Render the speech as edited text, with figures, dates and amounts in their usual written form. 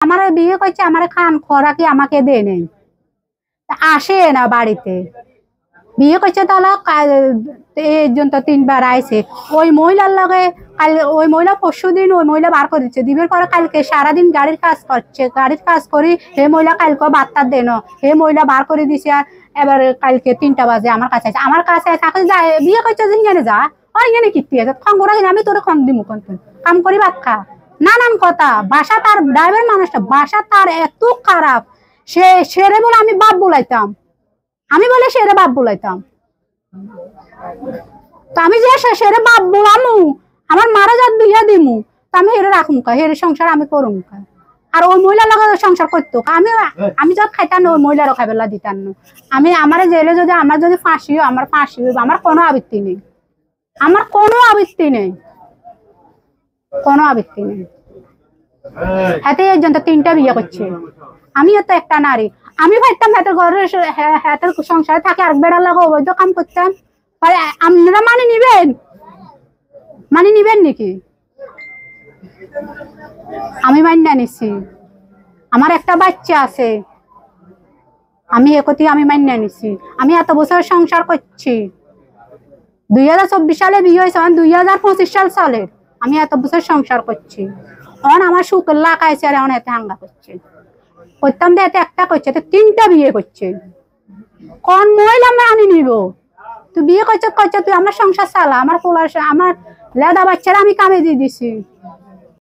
আমার বিয়ে করছে, আমার খান খরা কি আমাকে দে নেই, আসে না বাড়িতে। বিয়ে করছে তাহলে একজন তো 3বার আইছে। ওই মহিলার লগে কাল ওই মহিলা পরশুদিন ওই মহিলা বার করে দিচ্ছে, দিবের পরে কালকে সারাদিন গাড়ির কাজ করছে, গাড়ির কাজ করি হে মহিলা কালকে বার্তার দেন হে মহিলা বার করে দিছে। আর এবার কালকে 3টা বাজে আমার কাছে আছে, আমার কাছে থাকে যায় বিয়ে করছে যে ইങ്ങനെ যা আর ইങ്ങനെ কীর্তি আছে খঙ্গরা কিনে আমি তোরে খং দিমু কোন কাম করি ভাত খা। নানান কথা, বাসা তার ড্রাইভার মানুষটা বাসা তার এত খারাপ, সেরে বলে আমি বাপ বলাইতাম, আমি বলে সেরে বাপ বলাইতাম। তো আমি যে সেরে বাপ বলামু আমার মারা যাত বিয়া দিমু, তো আমি হেরে রাখমু কা, হেরে সংসার আমি করুম কা। আর ওই মহিলার লগে সংসার করতো আমি, আমি যত খাইতাম ওই মহিলারও খাইবেলা দিতাম না। আমি আমার জেলে যদি আমার যদি ফাঁসিও আমার ফাঁসি হইব, আমার কোনো আবৃত্তি নেই, আমার কোনো আবৃত্তি নেই, কোনো আবৃত্তি নেই। হাতে একজন তো 3টা বিয়ে করছে, আমিও তো একটা নারী। আমি ভাবতাম হাতের ঘরের হাতের সংসারে থাকে আর বেড়ার লাগে অবৈধ কাম করতাম, আপনারা মানে নিবেন, মানে নিবেন নাকি? আমি মান্য নিছি, আমার একটা বাচ্চা আছে, আমি একতি আমি মান্য নিছি। আমি এত বছর সংসার করছি, 2024 সালে বিয়ে হয়েছে, 2025 সাল সালের আমি এত বছর সংসার করছি। অন আমার সুখের লাগাইছে আর অন এতে হাঙ্গা করছে, করতাম দিয়ে এতে একটা করছে, 3টা বিয়ে করছে। কোন মহিলা আমি নিব? তুই বিয়ে করছ তুই আমার সংসার চালা, আমার পোলার আমার লেদা বাচ্চারা আমি কামে দিয়ে দিছি।